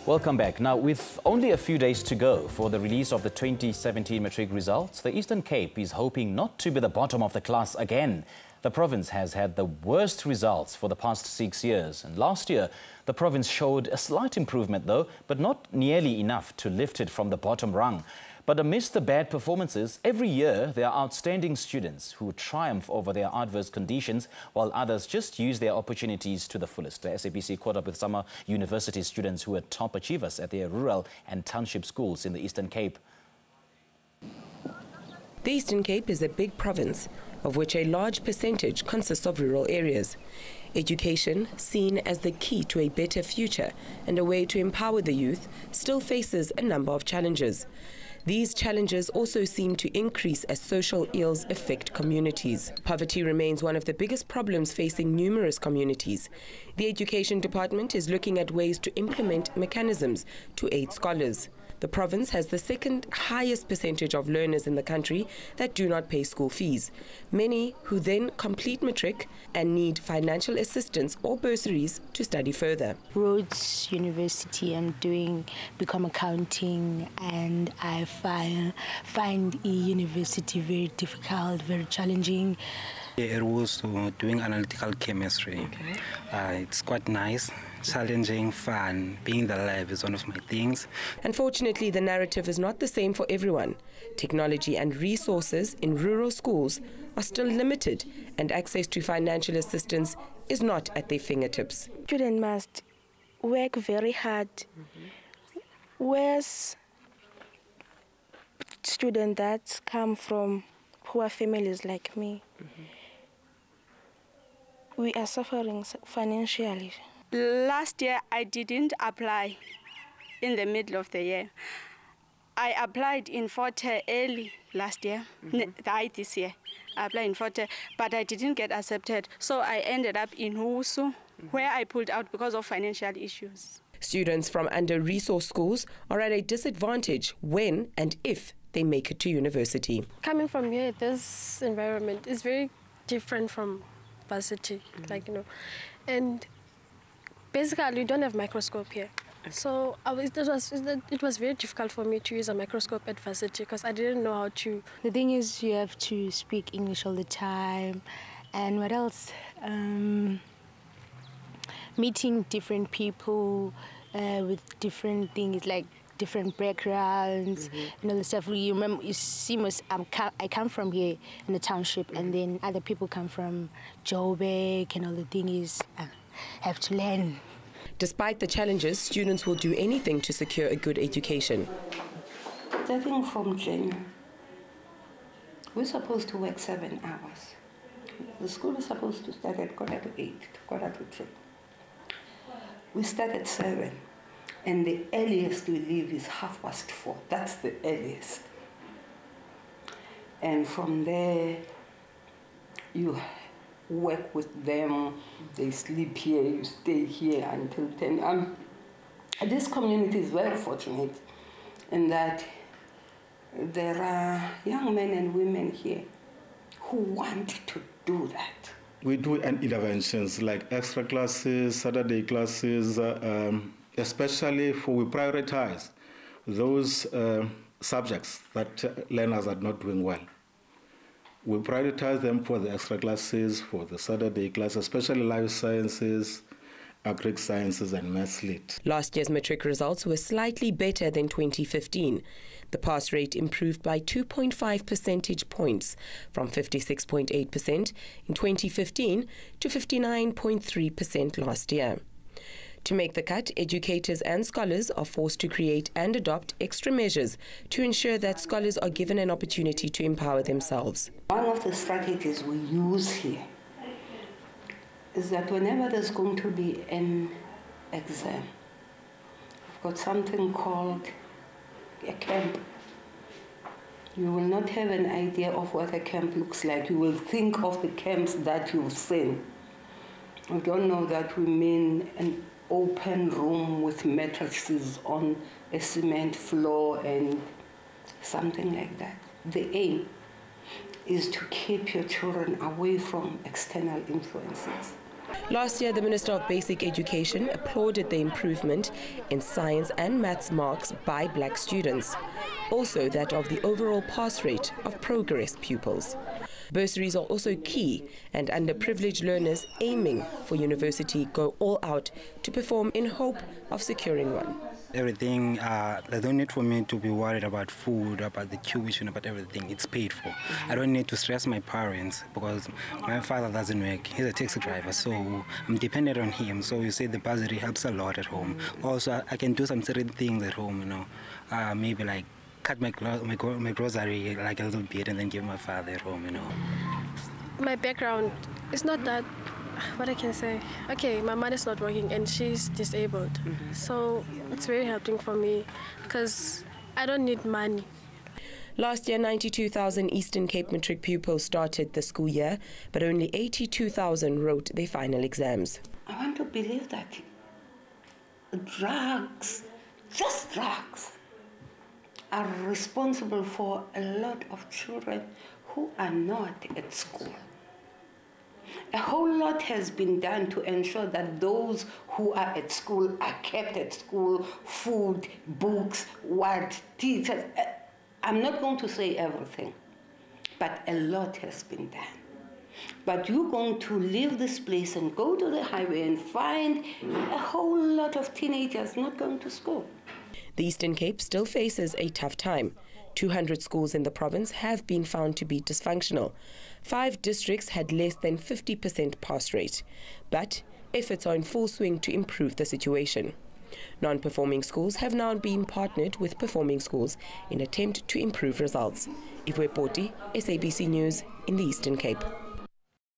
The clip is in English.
Welcome back. Now, with only a few days to go for the release of the 2017 Matric results, the Eastern Cape is hoping not to be the bottom of the class again. The province has had the worst results for the past 6 years. And last year, the province showed a slight improvement, though, but not nearly enough to lift it from the bottom rung. But amidst the bad performances, every year there are outstanding students who triumph over their adverse conditions, while others just use their opportunities to the fullest. The SABC caught up with summer university students who are top achievers at their rural and township schools in the Eastern Cape. The Eastern Cape is a big province, of which a large percentage consists of rural areas. Education, seen as the key to a better future and a way to empower the youth, still faces a number of challenges. These challenges also seem to increase as social ills affect communities. Poverty remains one of the biggest problems facing numerous communities. The Education Department is looking at ways to implement mechanisms to aid scholars. The province has the second highest percentage of learners in the country that do not pay school fees, many who then complete Matric and need financial assistance or bursaries to study further. Rhodes University, I'm doing become accounting, and I find university very difficult, very challenging. I was doing analytical chemistry. Okay. It's quite nice, challenging, fun. Being in the lab is one of my things. Unfortunately, the narrative is not the same for everyone. Technology and resources in rural schools are still limited, and access to financial assistance is not at their fingertips. Students must work very hard. Whereas students that come from poor families like me, we are suffering financially. Last year, I didn't apply in the middle of the year. I applied in Forte early last year, this year. I applied in Forte, but I didn't get accepted. So I ended up in Husu, where I pulled out because of financial issues. Students from under-resourced schools are at a disadvantage when and if they make it to university. Coming from here, this environment is very different from varsity, and basically we don't have microscope here. So it was very difficult for me to use a microscope at varsity because I didn't know how to. The thing is, you have to speak English all the time, and what else? Meeting different people with different things, like different backgrounds and all the stuff. You remember, you see, I come from here in the township, and then other people come from Joburg, and all the thing is, have to learn. Despite the challenges, students will do anything to secure a good education. Starting from January, we're supposed to work 7 hours. The school is supposed to start at 7:45 to 8:45. We start at 7. And the earliest we leave is 4:30. That's the earliest. And from there, you work with them. They sleep here, you stay here until 10. This community is very fortunate in that there are young men and women here who want to do that. We do interventions like extra classes, Saturday classes, especially we prioritize those subjects that learners are not doing well. We prioritize them for the extra classes, for the Saturday class, especially life sciences, agric sciences, and maths lit. Last year's Matric results were slightly better than 2015. The pass rate improved by 2.5 percentage points from 56.8% in 2015 to 59.3% last year. To make the cut, educators and scholars are forced to create and adopt extra measures to ensure that scholars are given an opportunity to empower themselves. One of the strategies we use here is that whenever there's going to be an exam, we've got something called a camp. You will not have an idea of what a camp looks like. You will think of the camps that you've seen. We don't know that we mean an open room with mattresses on a cement floor and something like that. The aim is to keep your children away from external influences. Last year, the Minister of Basic Education applauded the improvement in science and maths marks by black students, also that of the overall pass rate of progress pupils. Bursaries are also key, and underprivileged learners aiming for university go all out to perform in hope of securing one. Everything, they don't need for me to be worried about food, about the tuition, about everything. It's paid for. I don't need to stress my parents because my father doesn't work. He's a taxi driver, so I'm dependent on him. So you see the bursary helps a lot at home. Also, I can do some certain things at home, you know, maybe like cut my grocery like a little bit and then give my father at home, you know. My background is not that, what I can say. Okay, my mother's not working and she's disabled. So it's very helping for me because I don't need money. Last year, 92,000 Eastern Cape Matric pupils started the school year, but only 82,000 wrote their final exams. I want to believe that drugs, just drugs, are responsible for a lot of children who are not at school. A whole lot has been done to ensure that those who are at school are kept at school, food, books, teachers. I'm not going to say everything, but a lot has been done. But you're going to leave this place and go to the highway and find a whole lot of teenagers not going to school. The Eastern Cape still faces a tough time. 200 schools in the province have been found to be dysfunctional. 5 districts had less than 50% pass rate. But efforts are in full swing to improve the situation. Non-performing schools have now been partnered with performing schools in an attempt to improve results. Ifwe Poti, SABC News in the Eastern Cape.